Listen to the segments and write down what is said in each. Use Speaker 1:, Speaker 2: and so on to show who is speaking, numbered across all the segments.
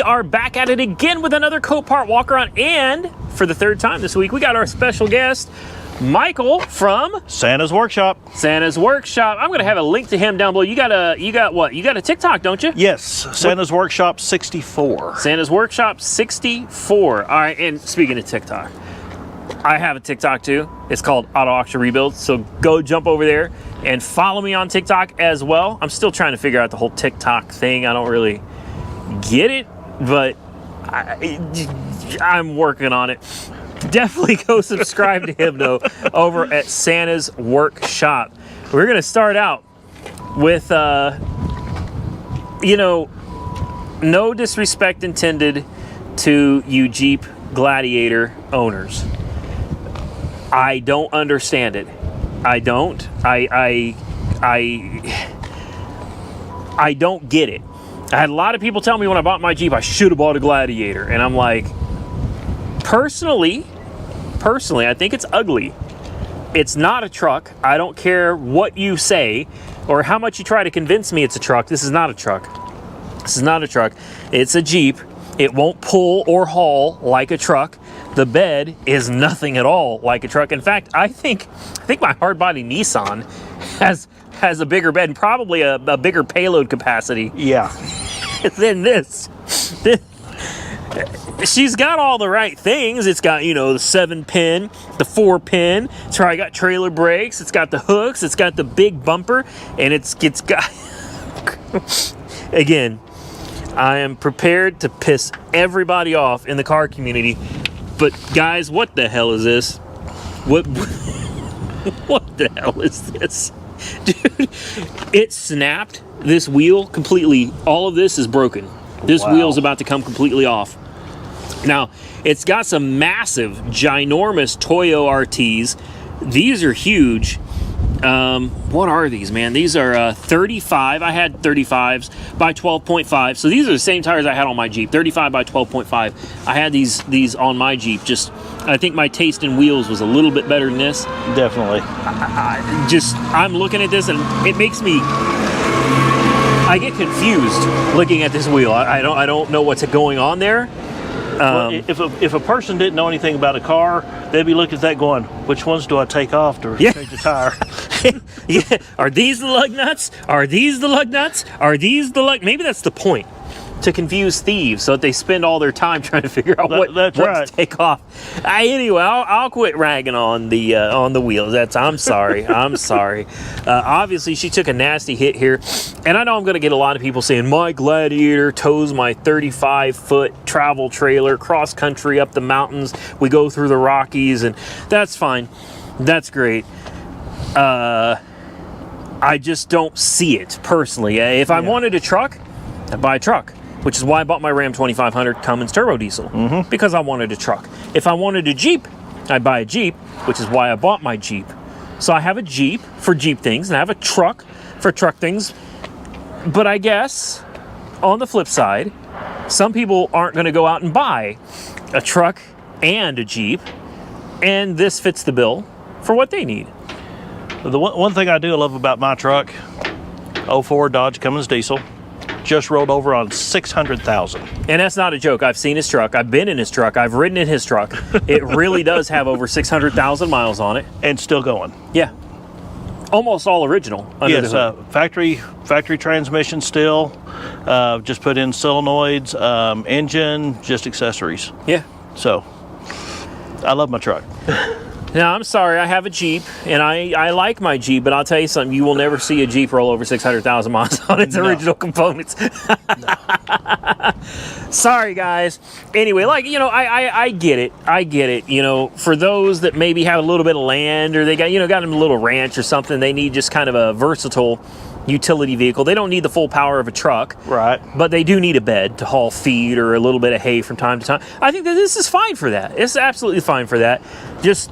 Speaker 1: are back at it again with another Copart walk around, and for the third time this week, we got our special guest, Michael from
Speaker 2: Santa's Workshop.
Speaker 1: Santa's Workshop. I'm gonna have a link to him down below. You got a TikTok, don't you?
Speaker 2: Yes, Santa's Workshop 64.
Speaker 1: Santa's Workshop 64. All right, and speaking of TikTok, I have a TikTok too. It's called Auto Auction Rebuild. So go jump over there and follow me on TikTok as well. I'm still trying to figure out the whole TikTok thing. I don't really get it, but I'm working on it. Definitely go subscribe to him though over at Santa's Workshop. We're gonna start out with no disrespect intended to you Jeep Gladiator owners. I don't understand it. I don't. I don't get it. I had a lot of people tell me when I bought my Jeep I should have bought a Gladiator, and I'm like, personally, I think it's ugly. It's not a truck. I don't care what you say or how much you try to convince me it's a truck. This is not a truck. This is not a truck. It's a Jeep. It won't pull or haul like a truck. The bed is nothing at all like a truck. In fact, I think my hard-body Nissan has a bigger bed and probably a bigger payload capacity.
Speaker 2: Yeah.
Speaker 1: Than this. She's got all the right things. It's got, the 7-pin, the 4-pin. It's probably got trailer brakes. It's got the hooks. It's got the big bumper, and it's got. Again, I am prepared to piss everybody off in the car community. But guys, what the hell is this? What the hell is this? Dude, it snapped this wheel completely. All of this is broken. This wheel's about to come completely off. Now, it's got some massive, ginormous Toyo RTs. These are huge. What are these, man? These are 35. I had 35s by 12.5. So these are the same tires I had on my Jeep. 35 by 12.5. I had these on my Jeep. I think my taste in wheels was a little bit better than this.
Speaker 2: Definitely.
Speaker 1: I'm looking at this and it makes me. I get confused looking at this wheel. I don't know what's going on there.
Speaker 2: Well, if a person didn't know anything about a car, they'd be looking at that going, which ones do I take off to change the tire?
Speaker 1: Yeah. Are these the lug nuts? Are these the lug nuts? Are these the lug? Maybe that's the point, to confuse thieves so that they spend all their time trying to figure out what to take off. Anyway, I'll quit ragging on the wheels. I'm sorry. I'm sorry. Obviously, she took a nasty hit here, and I know I'm going to get a lot of people saying my Gladiator tows my 35-foot travel trailer cross country up the mountains. We go through the Rockies, and that's fine. That's great. I just don't see it personally. If I wanted a truck, I'd buy a truck, which is why I bought my Ram 2500 Cummins turbo diesel, because I wanted a truck. If I wanted a Jeep, I'd buy a Jeep, which is why I bought my Jeep. So I have a Jeep for Jeep things, and I have a truck for truck things. But I guess, on the flip side, some people aren't going to go out and buy a truck and a Jeep, and this fits the bill for what they need.
Speaker 2: The one thing I do love about my truck, 04 Dodge Cummins diesel, just rolled over on 600,000.
Speaker 1: And that's not a joke. I've seen his truck. I've been in his truck. I've ridden in his truck. It really does have over 600,000 miles on it.
Speaker 2: And still going.
Speaker 1: Yeah. Almost all original.
Speaker 2: Yes, factory transmission still. Just put in solenoids, engine, just accessories.
Speaker 1: Yeah.
Speaker 2: So, I love my truck.
Speaker 1: Now, I'm sorry, I have a Jeep, and I like my Jeep, but I'll tell you something, you will never see a Jeep roll over 600,000 miles on its original components. Sorry, guys. Anyway, I get it. I get it. For those that maybe have a little bit of land, or they got them a little ranch or something, they need just kind of a versatile utility vehicle. They don't need the full power of a truck.
Speaker 2: Right.
Speaker 1: But they do need a bed to haul feed or a little bit of hay from time to time. I think that this is fine for that. It's absolutely fine for that. Just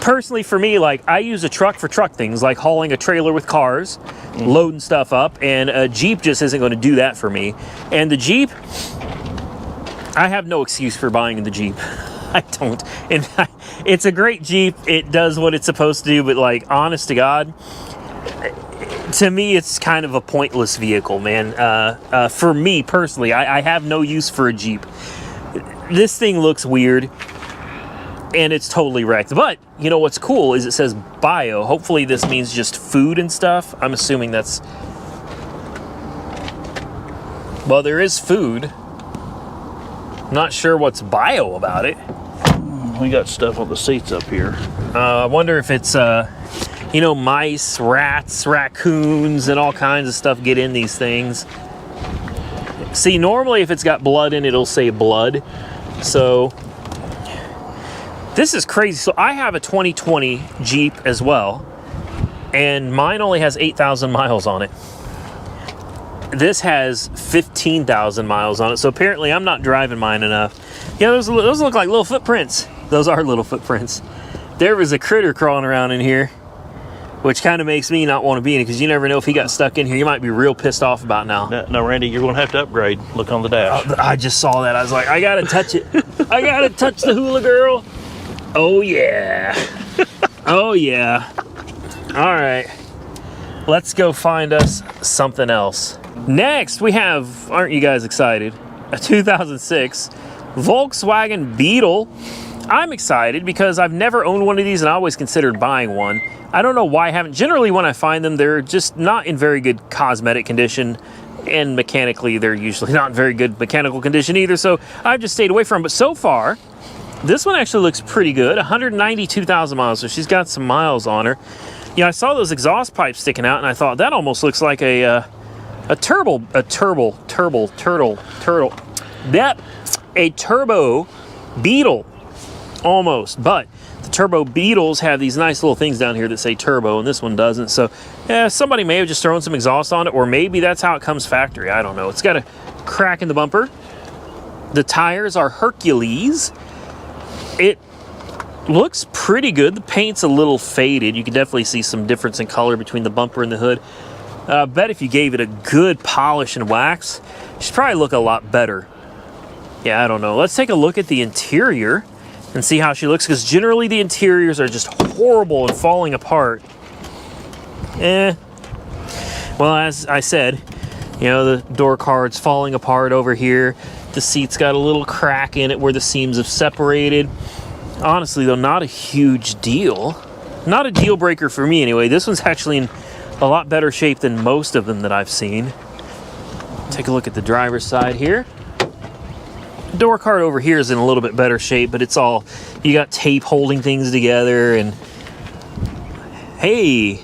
Speaker 1: personally for me, I use a truck for truck things, like hauling a trailer with cars, loading stuff up, and a Jeep just isn't going to do that for me. And the Jeep, I have no excuse for buying the Jeep. I don't. And it's a great Jeep. It does what it's supposed to do, but honest to God, to me, it's kind of a pointless vehicle, man. For me personally, I have no use for a Jeep. This thing looks weird, and it's totally wrecked. But you know what's cool is it says bio. Hopefully this means just food and stuff. I'm assuming that's... Well, there is food. I'm not sure what's bio about it.
Speaker 2: We got stuff on the seats up here.
Speaker 1: I wonder if it's, you know, mice, rats, raccoons, and all kinds of stuff get in these things. See, normally if it's got blood in it, it'll say blood. So, this is crazy. So, I have a 2020 Jeep as well, and mine only has 8,000 miles on it. This has 15,000 miles on it, so apparently I'm not driving mine enough. Yeah, those look like little footprints. Those are little footprints. There was a critter crawling around in here, which kind of makes me not want to be in it, because you never know if he got stuck in here. You might be real pissed off about now.
Speaker 2: No, Randy, you're going to have to upgrade. Look on the dash.
Speaker 1: I just saw that. I was like, I got to touch it. I got to touch the hula girl. Oh, yeah. Oh, yeah. All right. Let's go find us something else. Next, we have, aren't you guys excited? A 2006 Volkswagen Beetle. I'm excited because I've never owned one of these and I always considered buying one. I don't know why I haven't. Generally, when I find them, they're just not in very good cosmetic condition, and mechanically, they're usually not in very good mechanical condition either, so I've just stayed away from them. But so far, this one actually looks pretty good. 192,000 miles, so she's got some miles on her. You know, I saw those exhaust pipes sticking out, and I thought that almost looks like a turbo Beetle, almost. But the turbo Beetles have these nice little things down here that say turbo, and this one doesn't. So, yeah, somebody may have just thrown some exhaust on it, or maybe that's how it comes factory. I don't know. It's got a crack in the bumper. The tires are Hercules. It looks pretty good. The paint's a little faded. You can definitely see some difference in color between the bumper and the hood. I bet if you gave it a good polish and wax, it should probably look a lot better. Yeah, I don't know. Let's take a look at the interior and see how she looks, because generally the interiors are just horrible and falling apart. Well, as I said, you know, the door card's falling apart over here. The seat's got a little crack in it where the seams have separated. Honestly, though, not a huge deal. Not a deal breaker for me anyway. This one's actually in a lot better shape than most of them that I've seen. Take a look at the driver's side here. The door card over here is in a little bit better shape, but it's all, you got tape holding things together, and hey,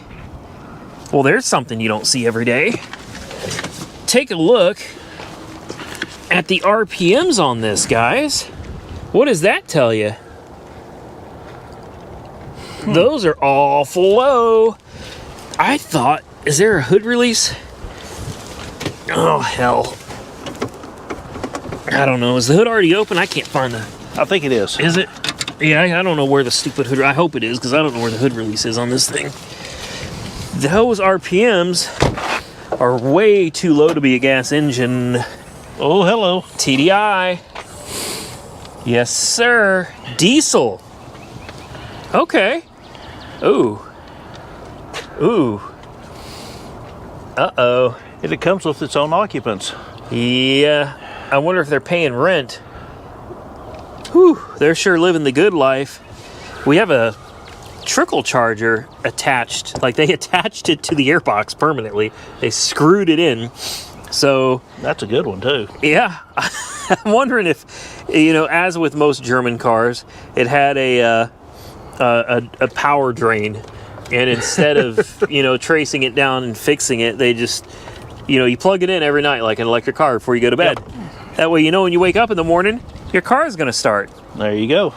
Speaker 1: well, there's something you don't see every day. Take a look at the RPMs on this, guys. What does that tell you? Those are awful low. I thought, is there a hood release? Oh, hell. I don't know. Is the hood already open? I can't find the...
Speaker 2: I think it is.
Speaker 1: Is it? Yeah, I don't know where the stupid hood... I hope it is, because I don't know where the hood release is on this thing. Those RPMs are way too low to be a gas engine.
Speaker 2: Oh, hello.
Speaker 1: TDI. Yes, sir. Diesel. Okay. Ooh. Ooh. Uh-oh.
Speaker 2: And it comes with its own occupants.
Speaker 1: Yeah. I wonder if they're paying rent. Whew. They're sure living the good life. We have a trickle charger attached. Like, they attached it to the airbox permanently. They screwed it in. So...
Speaker 2: That's a good one, too.
Speaker 1: Yeah. I'm wondering if, you know, as with most German cars, it had a power drain. And instead of, you know, tracing it down and fixing it, they just, you know, you plug it in every night like an electric car before you go to bed. Yep. That way, you know, when you wake up in the morning, your car is going to start.
Speaker 2: There you go.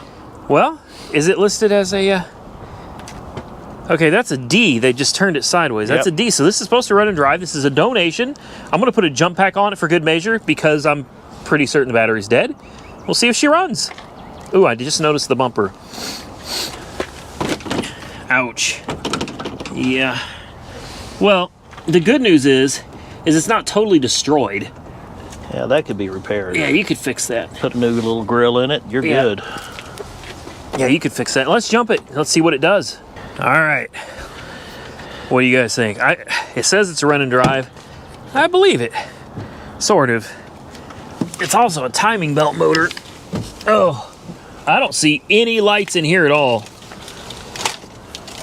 Speaker 1: Well, is it listed as a... Okay, that's a D. They just turned it sideways. That's a D. So this is supposed to run and drive. This is a donation. I'm going to put a jump pack on it for good measure because I'm pretty certain the battery's dead. We'll see if she runs. Ooh, I just noticed the bumper. Ouch. Yeah. Well, the good news is it's not totally destroyed.
Speaker 2: Yeah, that could be repaired.
Speaker 1: Yeah, you could fix that.
Speaker 2: Put a new little grill in it. You're good.
Speaker 1: Yeah, you could fix that. Let's jump it. Let's see what it does. All right. What do you guys think? It says it's a run and drive. I believe it. Sort of. It's also a timing belt motor. Oh, I don't see any lights in here at all.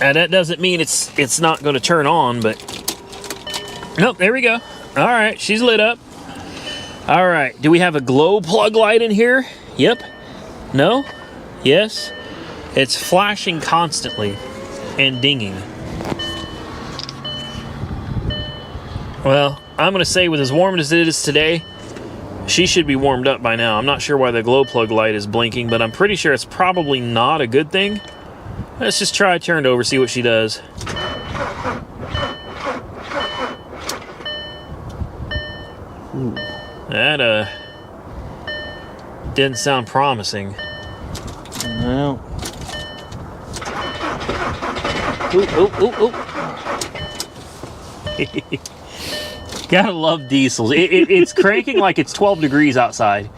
Speaker 1: And that doesn't mean it's not going to turn on, but nope, there we go. All right, she's lit up. All right, do we have a glow plug light in here? Yep. No? Yes? It's flashing constantly and dinging. Well, I'm going to say with as warm as it is today, she should be warmed up by now. I'm not sure why the glow plug light is blinking, but I'm pretty sure it's probably not a good thing. Let's just try turn it over, see what she does. Ooh, that didn't sound promising.
Speaker 2: Well. Ooh.
Speaker 1: Gotta love diesels. It's cranking like it's 12 degrees outside.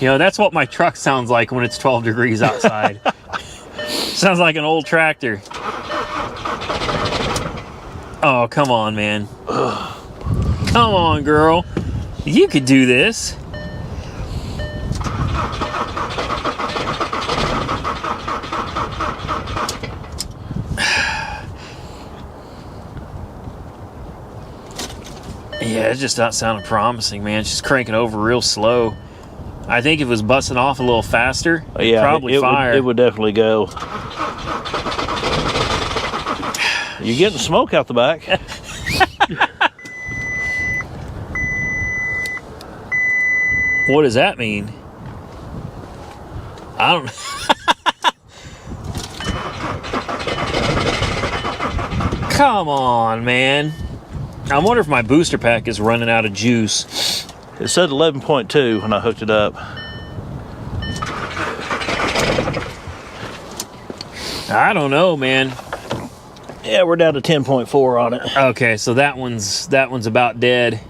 Speaker 1: You know, that's what my truck sounds like when it's 12 degrees outside. Sounds like an old tractor. Oh, come on, man. Come on, girl. You could do this. Yeah, it's just not sounding promising, man. She's cranking over real slow. I think if it was busting off a little faster,
Speaker 2: yeah,
Speaker 1: probably fire.
Speaker 2: It would definitely go. You're getting smoke out the back.
Speaker 1: What does that mean? I don't. Come on, man. I wonder if my booster pack is running out of juice.
Speaker 2: It said 11.2 when I hooked it up.
Speaker 1: I don't know, man.
Speaker 2: Yeah, we're down to 10.4 on it.
Speaker 1: Okay, so that one's about dead.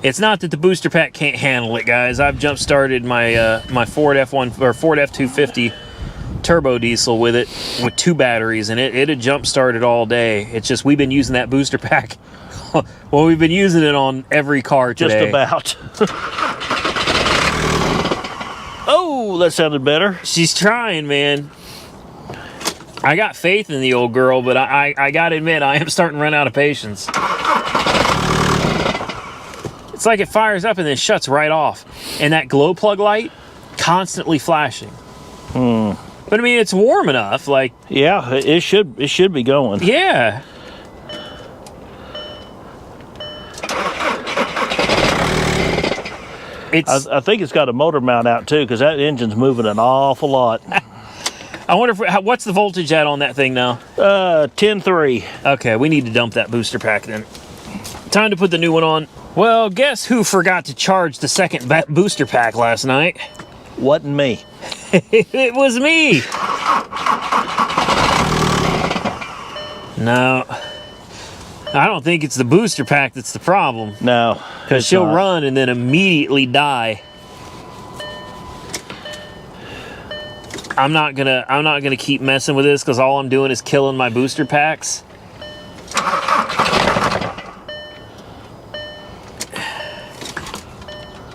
Speaker 1: It's not that the booster pack can't handle it, guys. I've jump started my my Ford F1 or Ford F250 turbo diesel with it with 2 batteries, and it had jump started all day. It's just we've been using that booster pack. Well, we've been using it on every car today.
Speaker 2: Just about. Oh, that sounded better.
Speaker 1: She's trying, man. I got faith in the old girl, but I gotta admit, I am starting to run out of patience. It's like it fires up and then shuts right off. And that glow plug light, constantly flashing. But I mean, it's warm enough, like...
Speaker 2: Yeah, it should be going.
Speaker 1: Yeah.
Speaker 2: I think it's got a motor mount out too, because that engine's moving an awful lot.
Speaker 1: I wonder if what's the voltage at on that thing now?
Speaker 2: 10.3.
Speaker 1: Okay, we need to dump that booster pack then. Time to put the new one on. Well, guess who forgot to charge the second booster pack last night?
Speaker 2: Wasn't me.
Speaker 1: It was me. No, I don't think it's the booster pack that's the problem.
Speaker 2: No,
Speaker 1: because she'll run and then immediately die. I'm not gonna keep messing with this because all I'm doing is killing my booster packs.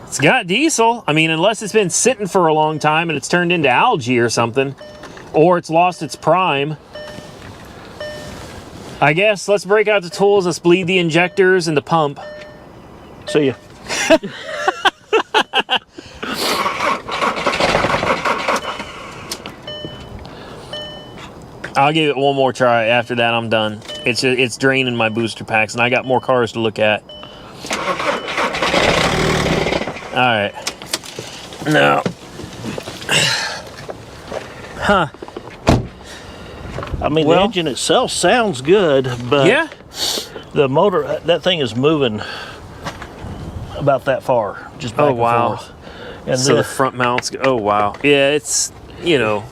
Speaker 1: It's got diesel. I mean, unless it's been sitting for a long time and it's turned into algae or something, or it's lost its prime. I guess let's break out the tools. Let's bleed the injectors and the pump.
Speaker 2: See ya.
Speaker 1: I'll give it one more try. After that, I'm done. It's draining my booster packs, and I got more cars to look at. All right. No. Huh.
Speaker 2: I mean, the engine itself sounds good, but
Speaker 1: yeah,
Speaker 2: the motor, that thing is moving about that far, just back and forth. And
Speaker 1: so the front mounts. Oh wow. Yeah, it's, you know,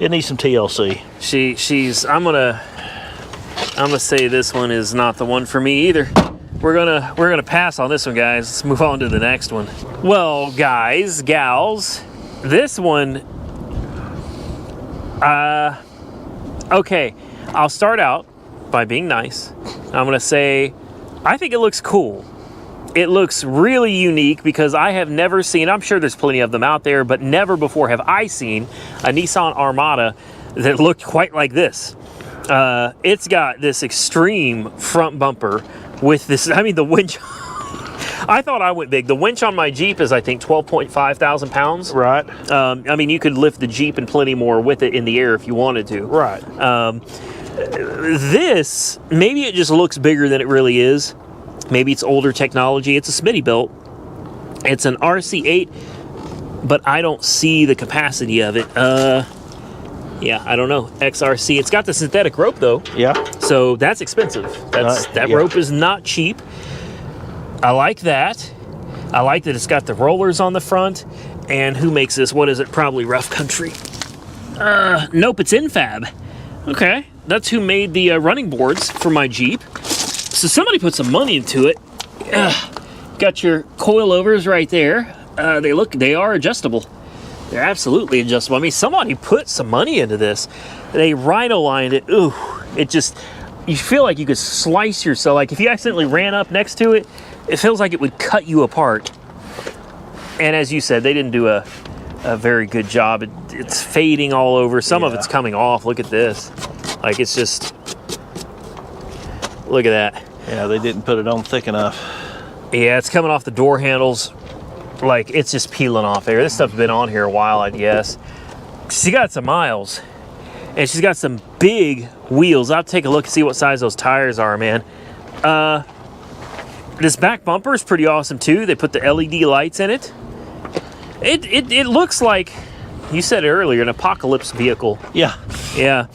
Speaker 2: it needs some TLC.
Speaker 1: I'm gonna say this one is not the one for me either. We're gonna pass on this one, guys. Let's move on to the next one. Well, guys, gals, this one, okay, I'll start out by being nice. I'm going to say, I think it looks cool. It looks really unique because I have never seen, I'm sure there's plenty of them out there, but never before have I seen a Nissan Armada that looked quite like this. It's got this extreme front bumper with this, I mean, the winch. I thought I went big. The winch on my Jeep is, I think, 12.5 thousand pounds.
Speaker 2: Right.
Speaker 1: I mean, you could lift the Jeep and plenty more with it in the air if you wanted to.
Speaker 2: Right.
Speaker 1: This, maybe it just looks bigger than it really is. Maybe it's older technology. It's a Smitty built. It's an RC8, but I don't see the capacity of it. Yeah, I don't know. XRC. It's got the synthetic rope, though.
Speaker 2: Yeah.
Speaker 1: So that's expensive. That rope is not cheap. I like that. I like that it's got the rollers on the front. And who makes this? What is it? Probably Rough Country. Nope, it's Infab. Okay, that's who made the running boards for my Jeep. So somebody put some money into it. Got your coilovers right there. They are adjustable. They're absolutely adjustable. I mean, somebody put some money into this. They rhino lined it. Ooh, it just, you feel like you could slice yourself. Like if you accidentally ran up next to it, it feels like it would cut you apart. And as you said, they didn't do a very good job. It's fading all over. Some of it's coming off. Look at this. Like it's just, look at that.
Speaker 2: Yeah, they didn't put it on thick enough.
Speaker 1: Yeah, it's coming off the door handles. Like it's just peeling off there. This stuff's been on here a while, I guess. She got some miles. And she's got some big wheels. I'll take a look and see what size those tires are, man. This back bumper is pretty awesome too. They put the LED lights in it. It looks like, you said it earlier, an apocalypse vehicle.
Speaker 2: Yeah.
Speaker 1: Yeah.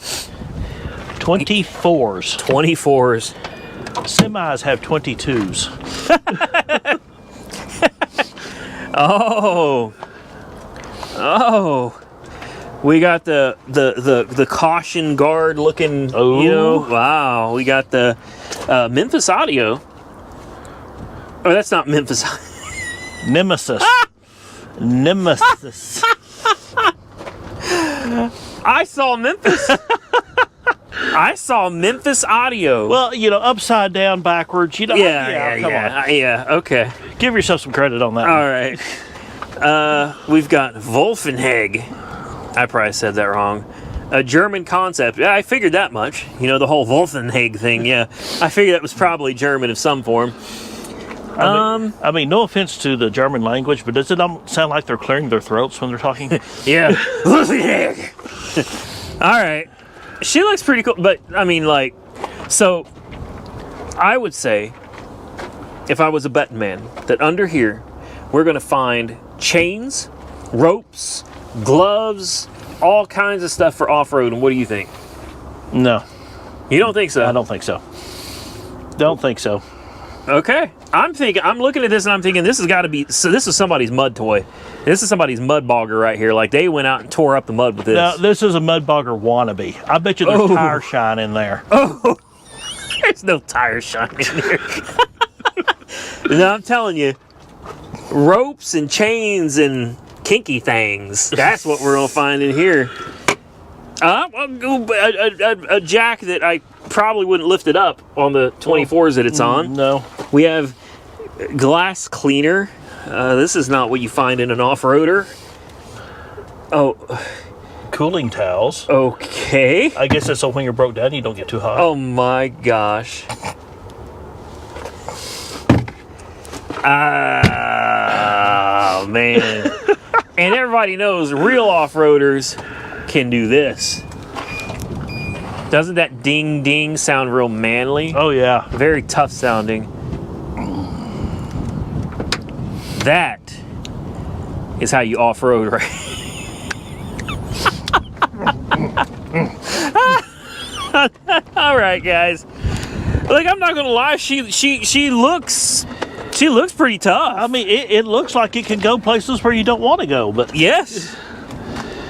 Speaker 2: 24s.
Speaker 1: 24s.
Speaker 2: Semis have 22s.
Speaker 1: Oh. We got the caution guard looking, you know, wow. We got the Memphis Audio. Oh, that's not Memphis.
Speaker 2: Nemesis. Nemesis.
Speaker 1: I saw Memphis. I saw Memphis Audio.
Speaker 2: Well, you know, upside down, backwards. You know.
Speaker 1: Yeah. Okay.
Speaker 2: Give yourself some credit on that.
Speaker 1: All right. We've got Wolfenheg. I probably said that wrong. A German concept. Yeah, I figured that much. You know, the whole Wolfenheg thing. Yeah, I figured that was probably German of some form.
Speaker 2: I mean, no offense to the German language, but does it sound like they're clearing their throats when they're talking?
Speaker 1: Yeah. Wolfenheg. All right. She looks pretty cool, but I mean, like, so I would say, if I was a betting man, that under here we're going to find chains, ropes, gloves, all kinds of stuff for off-road. And what do you think?
Speaker 2: No.
Speaker 1: You don't think so?
Speaker 2: I don't think so. Don't think so.
Speaker 1: Okay. I'm looking at this and I'm thinking this has got to be, so this is somebody's mud toy. This is somebody's mud bogger right here. Like they went out and tore up the mud with this.
Speaker 2: Now, this is a mud bogger wannabe. I bet you there's tire shine in there.
Speaker 1: Oh, there's no tire shine in here. No, I'm telling you, ropes and chains and kinky things. That's what we're going to find in here. A jack that I probably wouldn't lift it up on the 24s that it's on.
Speaker 2: No.
Speaker 1: We have glass cleaner. This is not what you find in an off-roader. Oh.
Speaker 2: Cooling towels.
Speaker 1: Okay.
Speaker 2: I guess that's so when you're broke down, you don't get too hot.
Speaker 1: Oh my gosh. Oh, man. And everybody knows real off-roaders can do this. Doesn't that ding ding sound real manly?
Speaker 2: Oh yeah.
Speaker 1: Very tough sounding. That is how you off-road, right? All right, guys. Like, I'm not gonna lie, she looks pretty tough.
Speaker 2: I mean, it looks like it can go places where you don't want to go, but
Speaker 1: yes.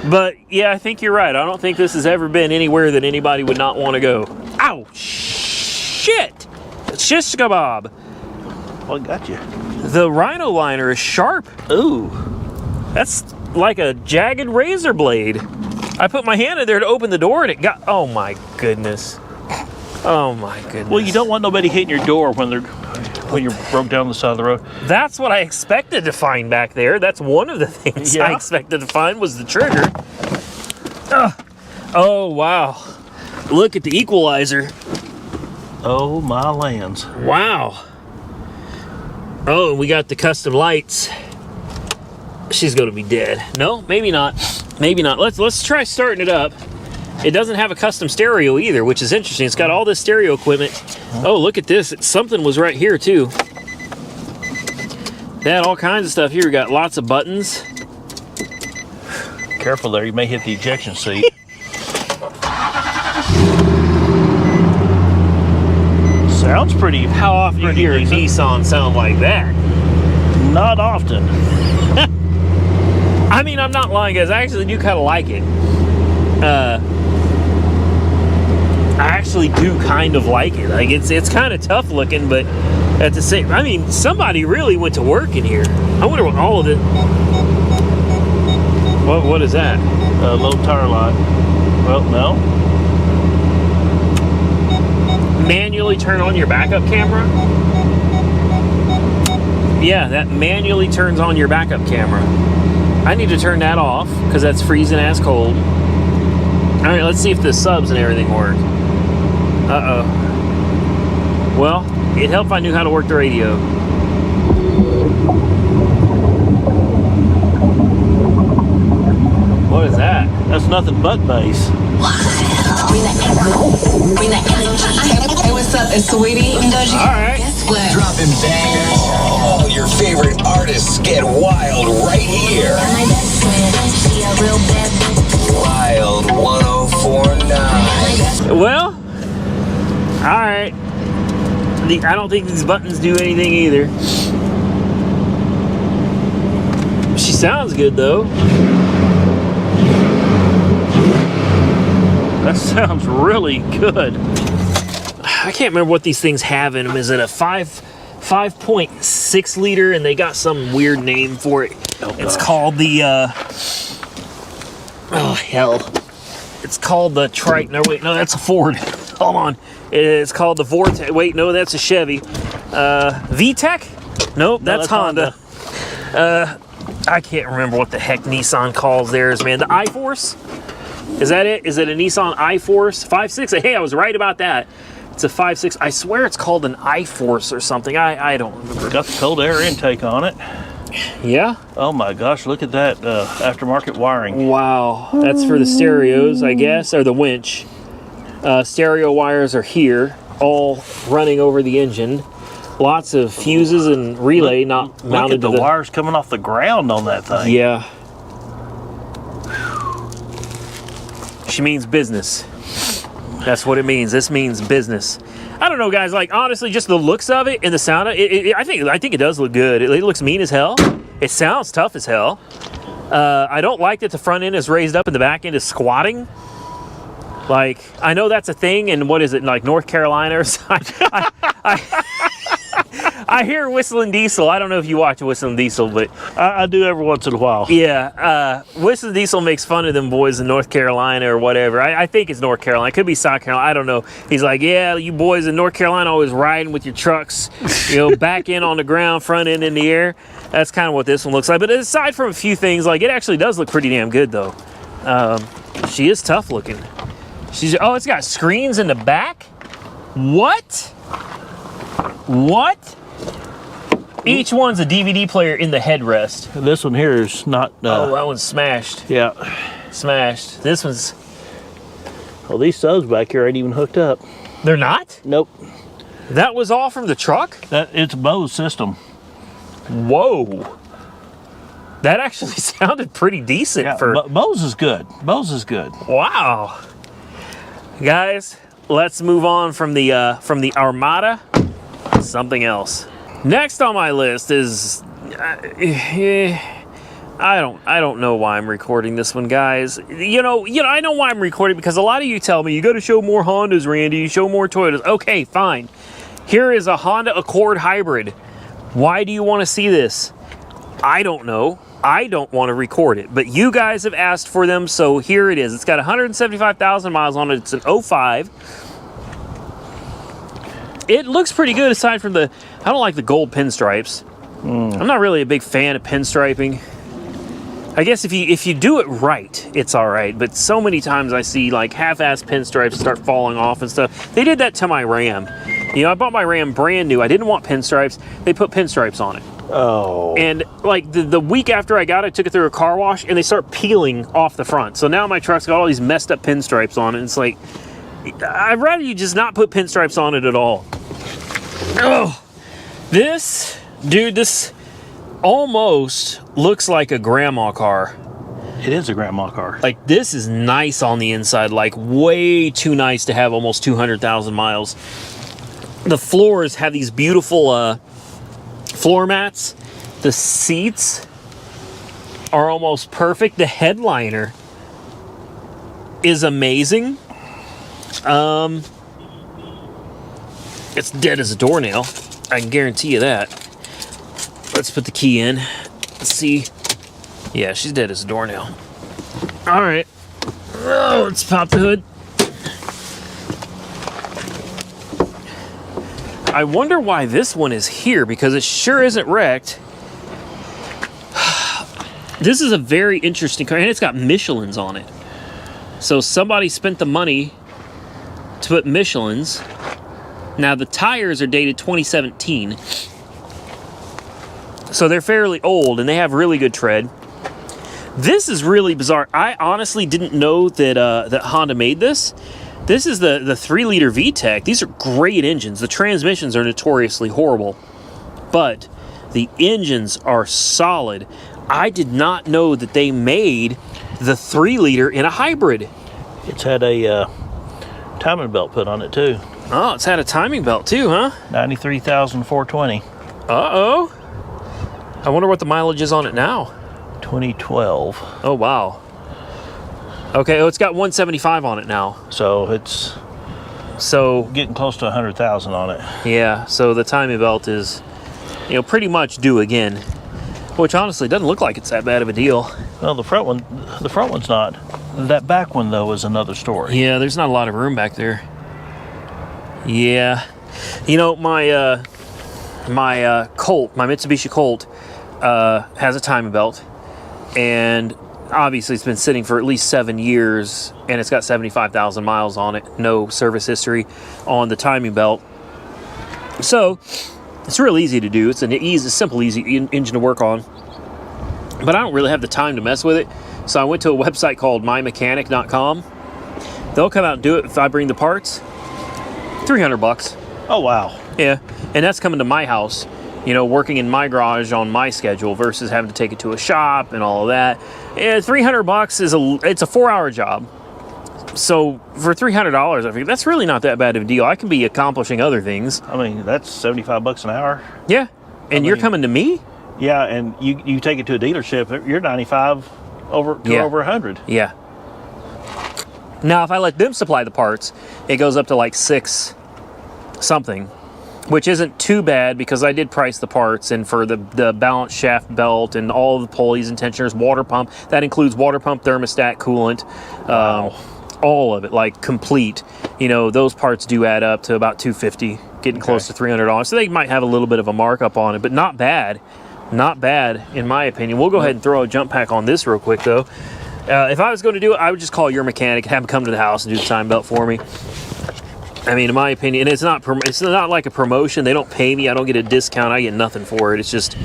Speaker 1: But yeah, I think you're right. I don't think this has ever been anywhere that anybody would not want to go. Ow! Shit! Shish kebab.
Speaker 2: What got you?
Speaker 1: The rhino liner is sharp. Ooh. That's like a jagged razor blade. I put my hand in there to open the door and it got, oh my goodness. Oh my goodness.
Speaker 2: Well, you don't want nobody hitting your door when you're broke down the side of the road.
Speaker 1: That's what I expected to find back there. That's one of the things I expected to find was the trigger. Oh, wow. Look at the equalizer.
Speaker 2: Oh, my lands.
Speaker 1: Wow. Oh, and we got the custom lights. She's going to be dead. No, maybe not. Maybe not. Let's try starting it up. It doesn't have a custom stereo either, which is interesting. It's got all this stereo equipment. Oh, look at this. Something was right here, too. They had all kinds of stuff here. We got lots of buttons.
Speaker 2: Careful there. You may hit the ejection seat. Sounds pretty.
Speaker 1: How often do you hear a Nissan sound like that?
Speaker 2: Not often.
Speaker 1: I mean, I'm not lying, guys. I actually do kind of like it. I actually do kind of like it. Like it's kind of tough looking, but at the same, I mean, somebody really went to work in here. I wonder what all of it. What is that?
Speaker 2: Low tire light. Well, no.
Speaker 1: Manually turn on your backup camera. Yeah, that manually turns on your backup camera. I need to turn that off because that's freezing ass cold. All right, let's see if the subs and everything work. Uh-oh. Well, it'd help if I knew how to work the radio. What is that?
Speaker 2: That's nothing but bass.
Speaker 3: Hey, what's up? It's Sweetie.
Speaker 1: All right.
Speaker 3: Guess what?
Speaker 4: Dropping bangers. All your favorite artists get wild right here. Wild 1049.
Speaker 1: Well, all right. I don't think these buttons do anything either. She sounds good though.
Speaker 2: That sounds really good.
Speaker 1: I can't remember what these things have in them. Is it a 5.6 liter? And they got some weird name for it. It's called the oh hell. It's called the No, wait, no, that's a Ford. Hold on. It's called the Vortex. Wait, no, that's a Chevy. VTEC? Nope, that's Honda. I can't remember what the heck Nissan calls theirs, man. The iForce? Is that it? Is it a Nissan iForce 5.6? Hey, I was right about that. It's a 5.6. I swear it's called an iForce or something. I don't remember.
Speaker 2: Got the cold air intake on it.
Speaker 1: Yeah?
Speaker 2: Oh my gosh, look at that aftermarket wiring.
Speaker 1: Wow. That's for the stereos, I guess, or the winch. Stereo wires are here, all running over the engine. Lots of fuses and relay not mounted to
Speaker 2: the wires coming off the ground on that thing.
Speaker 1: Yeah. She means business. That's what it means. This means business. I don't know, guys. Like, honestly, just the looks of it and the sound of it, I think it does look good. It looks mean as hell. It sounds tough as hell. I don't like that the front end is raised up and the back end is squatting. Like, I know that's a thing, and what is it, like North Carolina or something? I hear Whistling Diesel. I don't know if you watch Whistling Diesel, but
Speaker 2: I do every once in a while.
Speaker 1: yeah, Whistling Diesel makes fun of them boys in North Carolina or whatever. I think it's North Carolina. It could be South Carolina. I don't know. He's like, yeah, you boys in North Carolina always riding with your trucks, you know, back end on the ground, front end in the air. That's kind of what this one looks like. But aside from a few things, like, it actually does look pretty damn good, though. She is tough looking. Oh, it's got screens in the back? What? What? Each one's a DVD player in the headrest.
Speaker 2: This one here is not...
Speaker 1: oh, that one's smashed.
Speaker 2: Yeah.
Speaker 1: Smashed. This one's...
Speaker 2: Well, these subs back here ain't even hooked up.
Speaker 1: They're not?
Speaker 2: Nope.
Speaker 1: That was all from the truck?
Speaker 2: It's Bose system.
Speaker 1: Whoa. That actually sounded pretty decent.
Speaker 2: Yeah,
Speaker 1: for...
Speaker 2: Bose is good. Bose is good.
Speaker 1: Wow. Guys, let's move on from the Armada to something else. Next on my list is I don't know why I'm recording this one, guys. You know I know why I'm recording, because a lot of you tell me you got to show more Hondas, Randy. You show more Toyotas. Okay, fine. Here is a Honda Accord hybrid. Why do you want to see this? I don't know. I don't want to record it, but you guys have asked for them, so here it is. It's got 175,000 miles on it. It's an 05. It looks pretty good aside from I don't like the gold pinstripes. I'm not really a big fan of pinstriping. I guess if you do it right, it's all right. But so many times I see like half-ass pinstripes start falling off and stuff. They did that to my Ram. You know, I bought my Ram brand new. I didn't want pinstripes. They put pinstripes on it.
Speaker 2: Oh.
Speaker 1: And like the week after I got it, I took it through a car wash and they start peeling off the front. So now my truck's got all these messed up pinstripes on it. And it's like, I'd rather you just not put pinstripes on it at all. Oh, this almost looks like a grandma car.
Speaker 2: It is a grandma car.
Speaker 1: Like, this is nice on the inside, like way too nice to have almost 200,000 miles. The floors have these beautiful floor mats. The seats are almost perfect. The headliner is amazing. It's dead as a doornail. I can guarantee you that. Let's put the key in. Let's see. Yeah, she's dead as a doornail. All right. Oh, let's pop the hood. I wonder why this one is here, because it sure isn't wrecked. This is a very interesting car, and it's got Michelins on it. So somebody spent the money to put Michelins. Now the tires are dated 2017. So they're fairly old, and they have really good tread. This is really bizarre. I honestly didn't know that that Honda made this. This is the 3-liter VTEC. These are great engines. The transmissions are notoriously horrible, but the engines are solid. I did not know that they made the 3-liter in a hybrid.
Speaker 2: It's had a timing belt put on it too.
Speaker 1: Oh, it's had a timing belt too, huh?
Speaker 2: 93,420.
Speaker 1: Uh-oh. I wonder what the mileage is on it now.
Speaker 2: 2012.
Speaker 1: Oh, wow. Okay, oh, it's got 175 on it now.
Speaker 2: So it's getting close to 100,000 on it.
Speaker 1: Yeah, so the timing belt is, you know, pretty much due again. Which honestly doesn't look like it's that bad of a deal.
Speaker 2: Well, the front one's not. That back one though is another story.
Speaker 1: Yeah, there's not a lot of room back there. Yeah. You know, my Colt, my Mitsubishi Colt, has a timing belt, and obviously it's been sitting for at least 7 years, and it's got 75,000 miles on it. No service history on the timing belt. So it's real easy to do. It's a simple, easy engine to work on. But I don't really have the time to mess with it. So I went to a website called mymechanic.com. They'll come out and do it if I bring the parts. $300.
Speaker 2: Oh, wow.
Speaker 1: Yeah, and that's coming to my house, you know, working in my garage on my schedule versus having to take it to a shop and all of that. Yeah, $300 it's a 4-hour job. So for $300, I think that's really not that bad of a deal. I can be accomplishing other things.
Speaker 2: I mean, that's $75 an hour.
Speaker 1: Yeah, and you're coming to me?
Speaker 2: Yeah, and you take it to a dealership, you're 95 over 100.
Speaker 1: Yeah. Now, if I let them supply the parts, it goes up to like 6 something, which isn't too bad because I did price the parts, and for the balance shaft belt and all the pulleys and tensioners, water pump, that includes water pump, thermostat, coolant,
Speaker 2: Wow.
Speaker 1: all of it, like complete. You know, those parts do add up to about $250, getting close to $300. So they might have a little bit of a markup on it, but not bad. Not bad, in my opinion. We'll go ahead and throw a jump pack on this real quick, though. If I was going to do it, I would just call your mechanic, have him come to the house and do the time belt for me. I mean, in my opinion, it's not like a promotion. They don't pay me. I don't get a discount. I get nothing for it. It's just,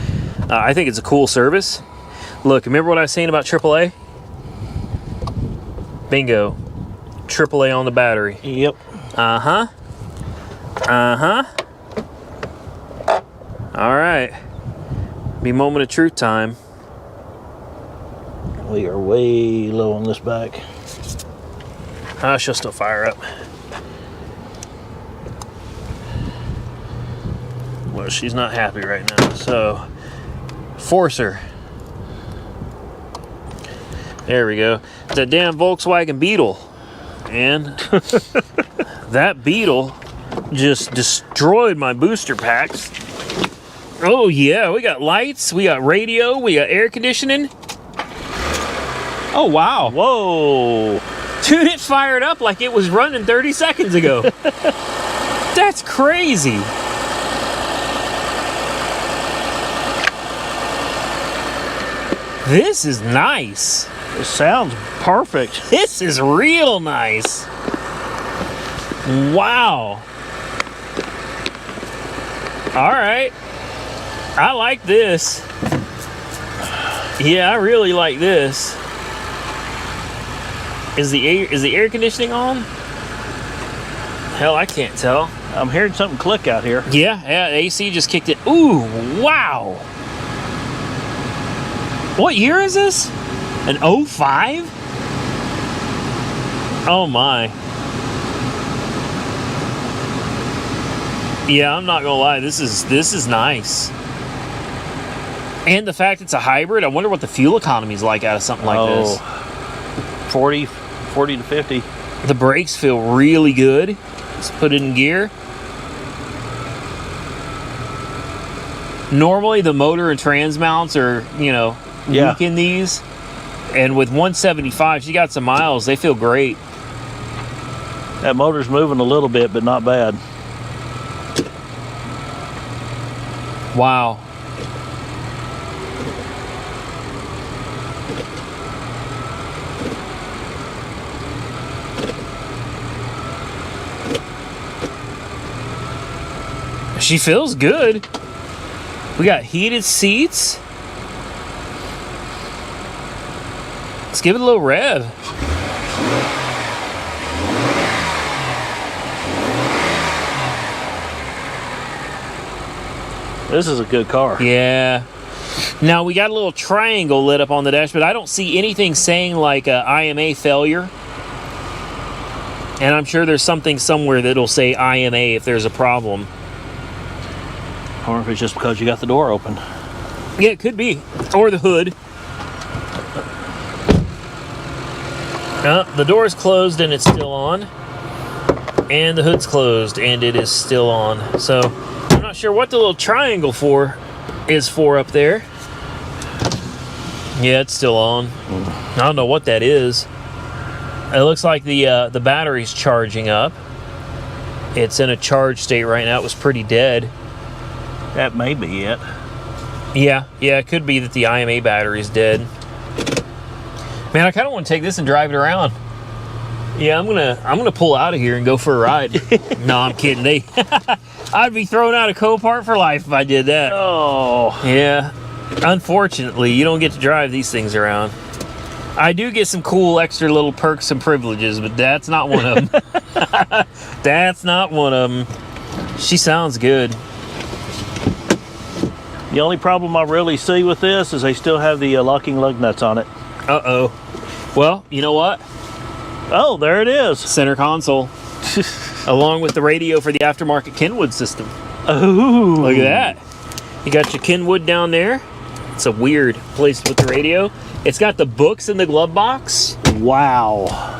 Speaker 1: I think it's a cool service. Look, remember what I was saying about AAA? Bingo. AAA on the battery.
Speaker 2: Yep.
Speaker 1: Uh-huh. Uh-huh. All right. Be moment of truth time.
Speaker 2: We are way low on this back.
Speaker 1: She'll still fire up. Well, she's not happy right now, so force her. There we go. It's a damn Volkswagen Beetle. And that Beetle just destroyed my booster packs. Oh yeah, we got lights, we got radio, we got air conditioning. Oh wow.
Speaker 2: Whoa.
Speaker 1: Dude, it fired up like it was running 30 seconds ago. That's crazy. This is nice.
Speaker 2: It sounds perfect.
Speaker 1: This is real nice. Wow. All right. I like this. Yeah, I really like this. Is the air conditioning on? Hell, I can't tell.
Speaker 2: I'm hearing something click out here.
Speaker 1: Yeah, AC just kicked it. Ooh, wow. What year is this? An 05? Oh my. Yeah, I'm not gonna lie, this is nice. And the fact it's a hybrid, I wonder what the fuel economy is like out of something like this.
Speaker 2: 40 to 50.
Speaker 1: The brakes feel really good. Let's put it in gear. Normally the motor and trans mounts are, you know, weak in these. And with 175, she got some miles. They feel great.
Speaker 2: That motor's moving a little bit, but not bad.
Speaker 1: Wow. She feels good. We got heated seats. Let's give it a little rev.
Speaker 2: This is a good car.
Speaker 1: Yeah. Now we got a little triangle lit up on the dash, but I don't see anything saying like IMA failure. And I'm sure there's something somewhere that'll say IMA if there's a problem.
Speaker 2: Or if it's just because you got the door open.
Speaker 1: Yeah, it could be. Or the hood. The door's closed and it's still on. And the hood's closed and it is still on. So I'm not sure what the little triangle is for up there. Yeah, it's still on. I don't know what that is. It looks like the battery's charging up. It's in a charge state right now. It was pretty dead.
Speaker 2: That may be it.
Speaker 1: Yeah, it could be that the IMA battery's dead. Man, I kind of want to take this and drive it around. Yeah, I'm gonna pull out of here and go for a ride. No, I'm kidding. I'd be thrown out of Copart for life if I did that.
Speaker 2: Oh.
Speaker 1: Yeah. Unfortunately, you don't get to drive these things around. I do get some cool extra little perks and privileges, but that's not one of them. That's not one of them. She sounds good.
Speaker 2: The only problem I really see with this is they still have the locking lug nuts on it.
Speaker 1: Uh-oh. Well, you know what?
Speaker 2: Oh, there it is.
Speaker 1: Center console. Along with the radio for the aftermarket Kenwood system.
Speaker 2: Oh.
Speaker 1: Look at that. You got your Kenwood down there. It's a weird place to put the radio. It's got the books in the glove box.
Speaker 2: Wow.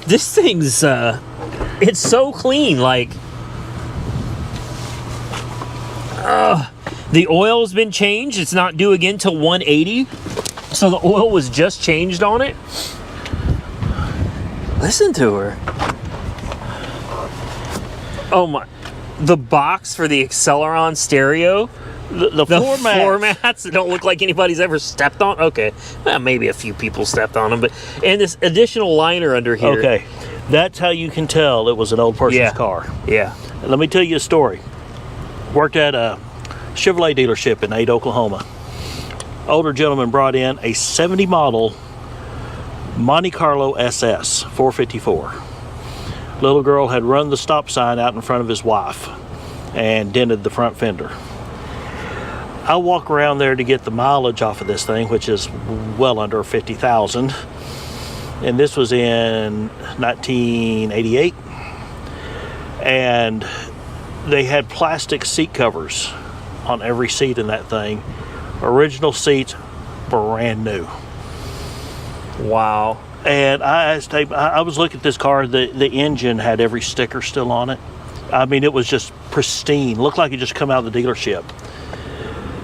Speaker 1: This thing's, it's so clean. Like, the oil's been changed. It's not due again till 180. So the oil was just changed on it. Listen to her. Oh my. The box for the Acceleron stereo.
Speaker 2: The floor
Speaker 1: mats that don't look like anybody's ever stepped on. Okay, well, maybe a few people stepped on them, but and this additional liner under here.
Speaker 2: Okay, that's how you can tell it was an old person's car.
Speaker 1: Yeah.
Speaker 2: And let me tell you a story. Worked at a Chevrolet dealership in Ada, Oklahoma. Older gentleman brought in a 70 model Monte Carlo SS 454. Little girl had run the stop sign out in front of his wife and dented the front fender. I walk around there to get the mileage off of this thing, which is well under 50,000. And this was in 1988. And they had plastic seat covers on every seat in that thing. Original seats, brand new.
Speaker 1: Wow.
Speaker 2: And I was looking at this car, the engine had every sticker still on it. I mean, it was just pristine. Looked like it just come out of the dealership.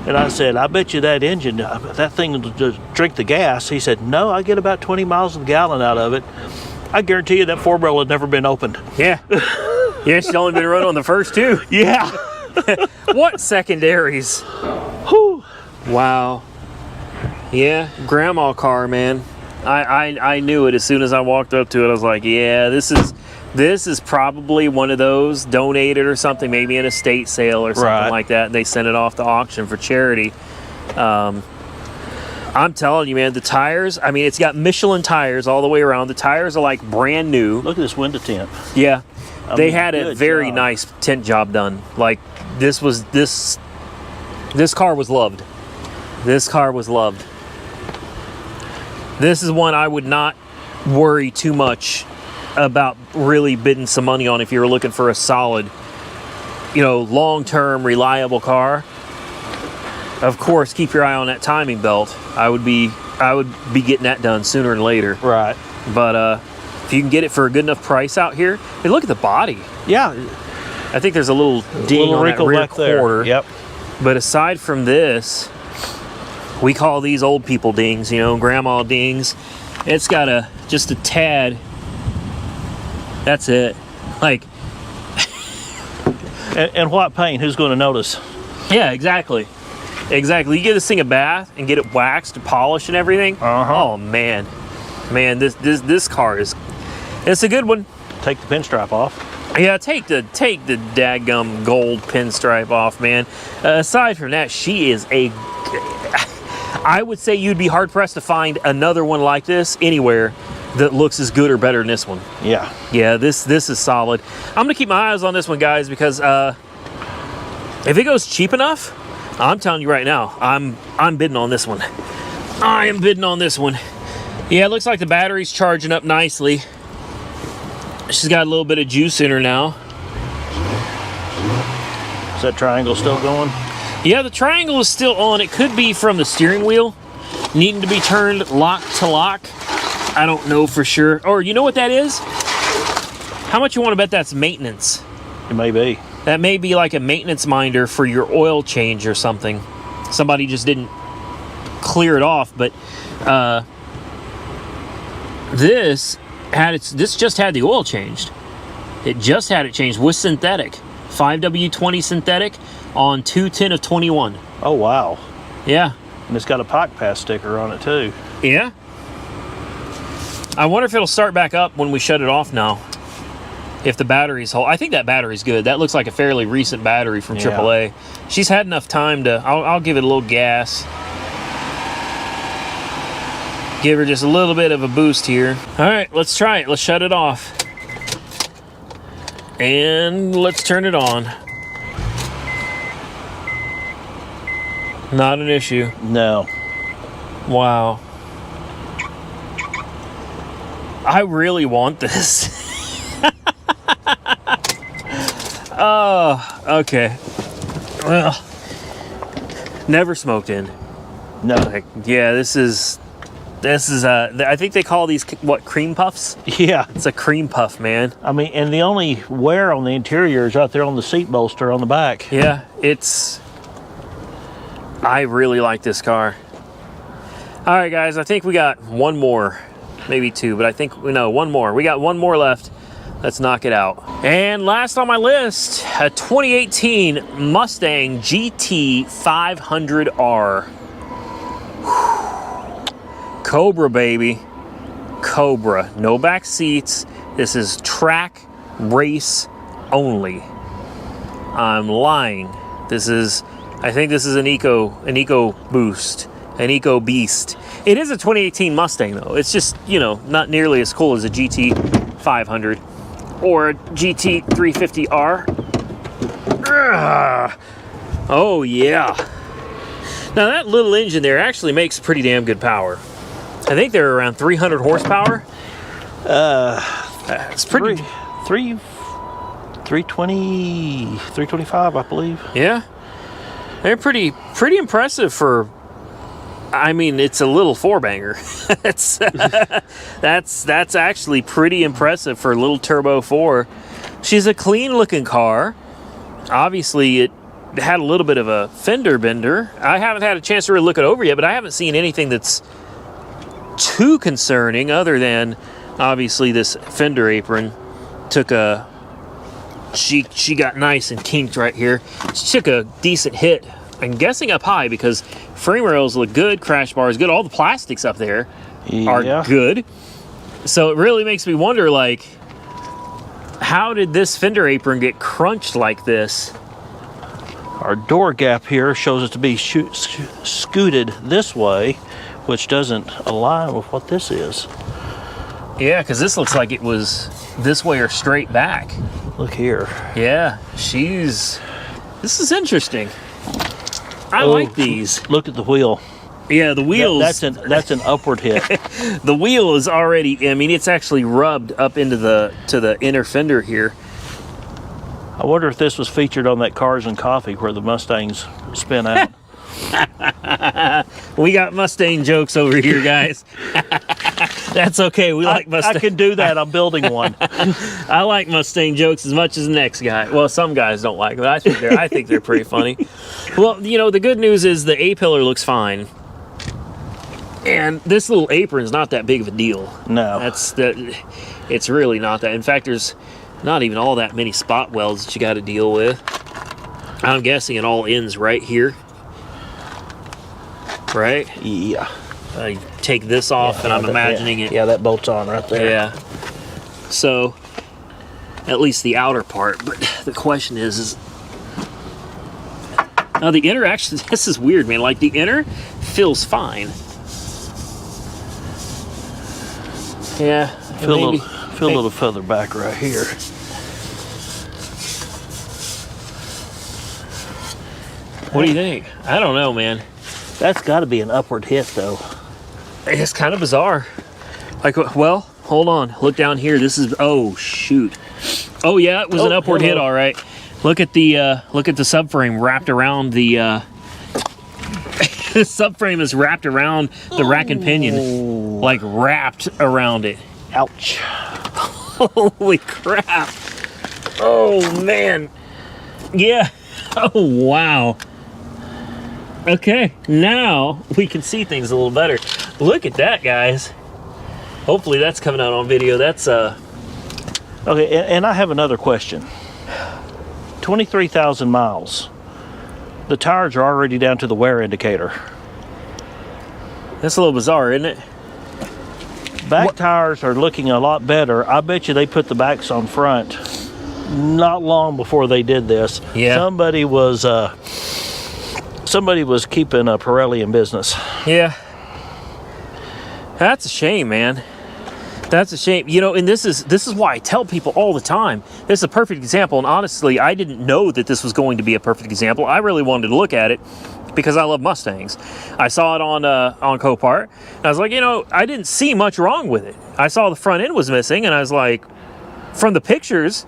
Speaker 2: And I said, I bet you that engine, that thing will just drink the gas. He said, no, I get about 20 miles a gallon out of it. I guarantee you that 4-barrel had never been opened.
Speaker 1: Yeah. Yeah, she's only been run on the first 2.
Speaker 2: Yeah.
Speaker 1: What secondaries?
Speaker 2: Whew.
Speaker 1: Wow. Yeah, grandma car, man. I knew it as soon as I walked up to it. I was like, yeah, this is probably one of those donated or something, maybe an estate sale or something like that. They sent it off to auction for charity. I'm telling you, man, the tires, I mean, it's got Michelin tires all the way around. The tires are like brand new.
Speaker 2: Look at this window tint.
Speaker 1: Yeah. They
Speaker 2: mean,
Speaker 1: had a very nice tint job done. Like this car was loved. This car was loved. This is one I would not worry too much about really bidding some money on if you were looking for a solid, long-term reliable car. Of course, keep your eye on that timing belt. I would be getting that done sooner than later.
Speaker 2: Right.
Speaker 1: But if you can get it for a good enough price out here, hey, look at the body.
Speaker 2: Yeah.
Speaker 1: I think there's a little ding on that rear quarter.
Speaker 2: Yep.
Speaker 1: But aside from this, we call these old people dings, grandma dings. It's got just a tad. That's it. Like.
Speaker 2: and what paint? Who's going to notice?
Speaker 1: Yeah, exactly. Exactly. You give this thing a bath and get it waxed and polished and everything. Oh man, this car it's a good one.
Speaker 2: Take the pinstripe off.
Speaker 1: Yeah, take the daggum gold pinstripe off, man. Aside from that, she is I would say you'd be hard pressed to find another one like this anywhere that looks as good or better than this one.
Speaker 2: Yeah.
Speaker 1: Yeah, this is solid. I'm gonna keep my eyes on this one, guys, because if it goes cheap enough, I'm telling you right now, I'm bidding on this one. I am bidding on this one. Yeah, it looks like the battery's charging up nicely. She's got a little bit of juice in her now.
Speaker 2: Is that triangle still going?
Speaker 1: Yeah, the triangle is still on. It could be from the steering wheel needing to be turned lock to lock. I don't know for sure. Or you know what that is? How much you want to bet that's maintenance?
Speaker 2: It may be.
Speaker 1: That may be like a maintenance minder for your oil change or something. Somebody just didn't clear it off, but this just had the oil changed. It just had it changed with synthetic. 5W20 synthetic on 210 of 21.
Speaker 2: Oh, wow.
Speaker 1: Yeah.
Speaker 2: And it's got a Pike Pass sticker on it, too.
Speaker 1: Yeah. I wonder if it'll start back up when we shut it off now. If the battery's whole. I think that battery's good. That looks like a fairly recent battery from AAA. She's had enough time to... I'll give it a little gas. Give her just a little bit of a boost here. All right, let's try it. Let's shut it off. And let's turn it on. Not an issue.
Speaker 2: No.
Speaker 1: Wow. I really want this. Oh, okay. Well, never smoked in.
Speaker 2: No.
Speaker 1: Like, yeah, this is I think they call these, what, cream puffs?
Speaker 2: Yeah.
Speaker 1: It's a cream puff, man.
Speaker 2: I mean, and the only wear on the interior is out there on the seat bolster on the back.
Speaker 1: Yeah, I really like this car. All right, guys, I think we got one more, maybe two, but I think, no, one more. We got one more left. Let's knock it out. And last on my list, a 2018 Mustang GT 500R. Cobra, baby. Cobra. No back seats. This is track race only. I'm lying. I think this is an Ecoboost, an Ecobeast. It is a 2018 Mustang though. It's just, not nearly as cool as a GT 500 or a GT 350R. Oh yeah. Now that little engine there actually makes pretty damn good power. I think they're around 300 horsepower. It's pretty...
Speaker 2: 320, 325, I believe.
Speaker 1: Yeah. They're pretty impressive for... I mean, it's a little four-banger. That's actually pretty impressive for a little turbo 4. She's a clean-looking car. Obviously, had a little bit of a fender bender. I haven't had a chance to really look it over yet, but I haven't seen anything that's too concerning other than obviously this fender apron took a, she got nice and kinked right here. She took a decent hit. I'm guessing up high because frame rails look good, crash bars good, all the plastics up there are good. So it really makes me wonder, like, how did this fender apron get crunched like this?
Speaker 2: Our door gap here shows it to be scooted this way, which doesn't align with what this is.
Speaker 1: Yeah, because this looks like it was this way or straight back.
Speaker 2: Look here.
Speaker 1: Yeah, this is interesting. I like these.
Speaker 2: Look at the wheel.
Speaker 1: Yeah, the wheels.
Speaker 2: That's an upward hit.
Speaker 1: The wheel is already, I mean, it's actually rubbed up into the inner fender here.
Speaker 2: I wonder if this was featured on that Cars and Coffee where the Mustangs spin out.
Speaker 1: We got Mustang jokes over here, guys. That's okay. We like Mustang.
Speaker 2: I can do that. I'm building one.
Speaker 1: I like Mustang jokes as much as the next guy. Well, some guys don't like them, but I think they're pretty funny. Well, you know, the good news is the A-pillar looks fine. And this little apron's not that big of a deal.
Speaker 2: No.
Speaker 1: It's really not that. In fact, there's not even all that many spot welds that you got to deal with. I'm guessing it all ends right here. Right?
Speaker 2: Yeah.
Speaker 1: I take this off and I'm imagining it.
Speaker 2: Yeah, that bolt's on right there.
Speaker 1: Yeah. So, at least the outer part. But the question is now the inner, actually, this is weird, man. Like the inner feels fine. Yeah.
Speaker 2: Feel a little further back right here.
Speaker 1: What do you think? I don't know, man.
Speaker 2: That's got to be an upward hit, though.
Speaker 1: It's kind of bizarre. Like, well, hold on. Look down here. This is, oh, shoot. Oh, yeah, it was an upward hit, all right. Look at the subframe wrapped around the, the subframe is wrapped around the rack and pinion. Like, wrapped around it.
Speaker 2: Ouch.
Speaker 1: Holy crap. Oh, man. Yeah. Oh, wow. Okay, now we can see things a little better. Look at that, guys. Hopefully that's coming out on video. That's
Speaker 2: Okay, and I have another question. 23,000 miles. The tires are already down to the wear indicator.
Speaker 1: That's a little bizarre, isn't it?
Speaker 2: Back tires are looking a lot better. I bet you they put the backs on front not long before they did this.
Speaker 1: Yeah.
Speaker 2: Somebody was keeping Pirelli in business.
Speaker 1: Yeah. That's a shame, man. That's a shame. You know, and this is why I tell people all the time. This is a perfect example, and honestly, I didn't know that this was going to be a perfect example. I really wanted to look at it because I love Mustangs. I saw it on Copart, and I was like, you know, I didn't see much wrong with it. I saw the front end was missing, and I was like, from the pictures,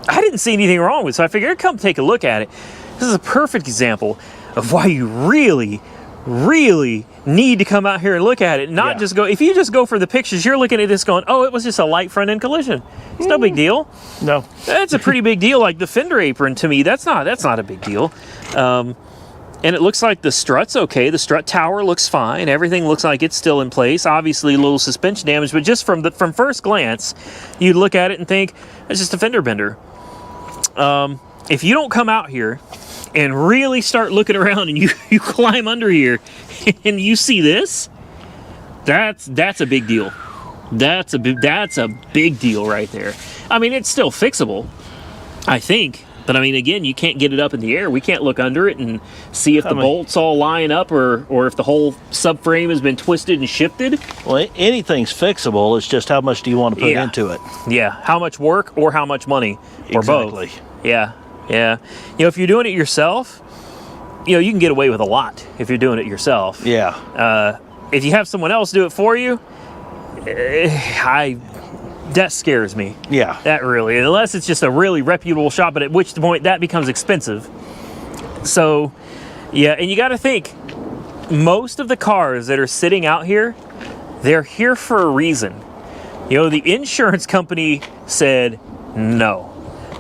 Speaker 1: I didn't see anything wrong with it. So I figured, come take a look at it. This is a perfect example of why you really, really need to come out here and look at it. Not just go, if you just go for the pictures, you're looking at this going, oh, it was just a light front end collision. It's no big deal.
Speaker 2: No.
Speaker 1: That's a pretty big deal. Like the fender apron, to me, that's not a big deal. And it looks like the strut's okay. The strut tower looks fine. Everything looks like it's still in place. Obviously, a little suspension damage, but just from first glance, you'd look at it and think, it's just a fender bender. If you don't come out here and really start looking around and you climb under here and you see this, that's a big deal. That's a big deal right there. I mean, it's still fixable, I think. But I mean, again, you can't get it up in the air. We can't look under it and see if the bolts all line up or if the whole subframe has been twisted and shifted.
Speaker 2: Well, anything's fixable. It's just how much do you want to put into it?
Speaker 1: Yeah, how much work or how much money, or both. Yeah. You know, if you're doing it yourself, you know, you can get away with a lot if you're doing it yourself.
Speaker 2: Yeah.
Speaker 1: If you have someone else do it for you, that scares me.
Speaker 2: Yeah.
Speaker 1: That really, unless it's just a really reputable shop, but at which point that becomes expensive. So, yeah, and you got to think, most of the cars that are sitting out here, they're here for a reason. You know, the insurance company said no.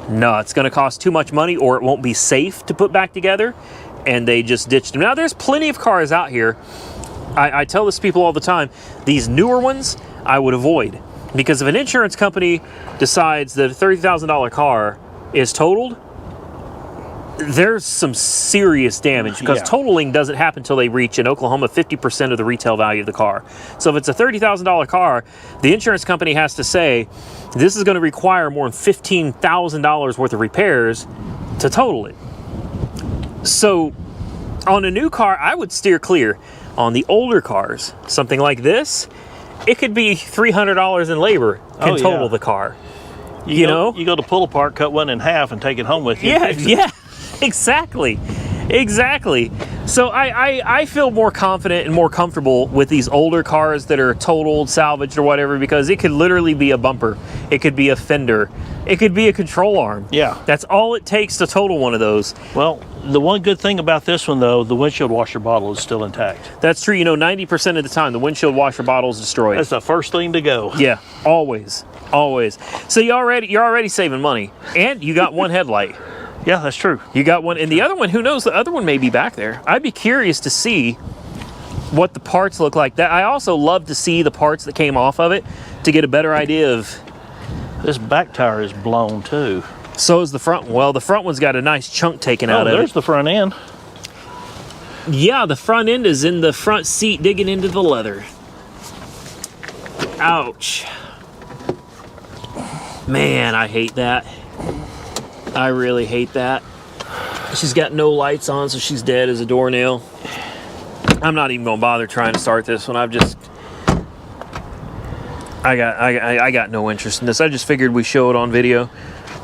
Speaker 1: no, it's going to cost too much money or it won't be safe to put back together. And they just ditched them. Now, there's plenty of cars out here. I tell this to people all the time. These newer ones, I would avoid. Because if an insurance company decides that a $30,000 car is totaled, there's some serious damage. Because totaling doesn't happen until they reach, in Oklahoma, 50% of the retail value of the car. So if it's a $30,000 car, the insurance company has to say, this is going to require more than $15,000 worth of repairs to total it. So on a new car, I would steer clear. On the older cars, something like this, it could be $300 in labor can total the car. You know?
Speaker 2: You go to pull apart, cut one in half, and take it home with you.
Speaker 1: Yeah, exactly. So I feel more confident and more comfortable with these older cars that are totaled, salvaged, or whatever, because it could literally be a bumper. It could be a fender. It could be a control arm.
Speaker 2: Yeah.
Speaker 1: That's all it takes to total one of those.
Speaker 2: Well, the one good thing about this one, though, the windshield washer bottle is still intact.
Speaker 1: That's true. You know, 90% of the time, the windshield washer bottle is destroyed.
Speaker 2: That's the first thing to go.
Speaker 1: Yeah, always. So you're already saving money, and you got one headlight.
Speaker 2: Yeah, that's true.
Speaker 1: You got one, and the other one, who knows? The other one may be back there. I'd be curious to see what the parts look like. That I also love to see the parts that came off of it to get a better idea of.
Speaker 2: This back tire is blown too.
Speaker 1: So is the front. Well, the front one's got a nice chunk taken out of it.
Speaker 2: There's the front end.
Speaker 1: Yeah, the front end is in the front seat digging into the leather. Ouch. Man, I hate that. I really hate that. She's got no lights on, so she's dead as a doornail. I'm not even gonna bother trying to start this one. I got no interest in this. I just figured we show it on video.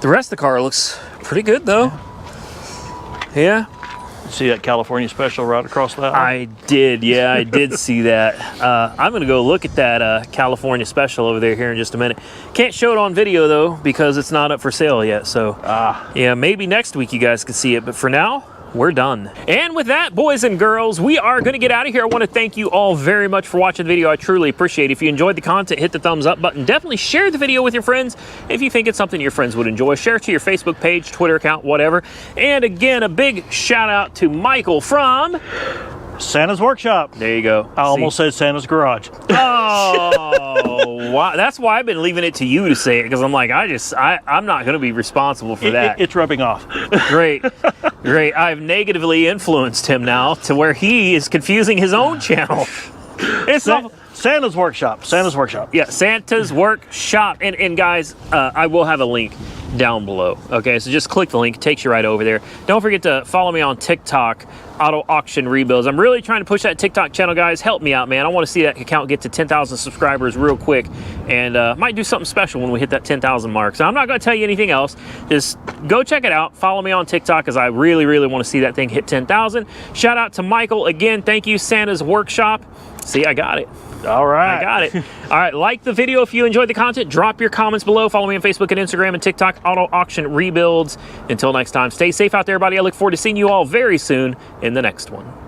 Speaker 1: The rest of the car looks pretty good though. Yeah.
Speaker 2: See that California special right across that?
Speaker 1: I did, yeah, I did see that. I'm gonna go look at that California special over there here in just a minute. Can't show it on video though because it's not up for sale yet. So yeah, maybe next week you guys can see it. But for now, we're done. And with that, boys and girls, we are going to get out of here. I want to thank you all very much for watching the video. I truly appreciate it. If you enjoyed the content, hit the thumbs up button. Definitely share the video with your friends if you think it's something your friends would enjoy. Share it to your Facebook page, Twitter account, whatever. And again, a big shout out to Michael from
Speaker 2: Santa's Workshop.
Speaker 1: There you go.
Speaker 2: I almost said Santa's Garage.
Speaker 1: Oh, wow. That's why I've been leaving it to you to say it, because I'm like, I'm not going to be responsible for that.
Speaker 2: It's rubbing off.
Speaker 1: Great. I've negatively influenced him now to where he is confusing his own channel. It's
Speaker 2: Santa's Workshop. Santa's Workshop.
Speaker 1: Yeah, Santa's Workshop. And guys, I will have a link down below. Okay, so just click the link. It takes you right over there. Don't forget to follow me on TikTok, Auto Auction Rebuilds. I'm really trying to push that TikTok channel, guys. Help me out, man. I want to see that account get to 10,000 subscribers real quick, and might do something special when we hit that 10,000 mark. So I'm not going to tell you anything else. Just go check it out. Follow me on TikTok, because I really, really want to see that thing hit 10,000. Shout out to Michael again. Thank you, Santa's Workshop. See, I got it.
Speaker 2: All right.
Speaker 1: I got it. All right, like the video if you enjoyed the content. Drop your comments below. Follow me on Facebook and Instagram and TikTok, Auto Auction Rebuilds. Until next time, stay safe out there, everybody. I look forward to seeing you all very soon in the next one.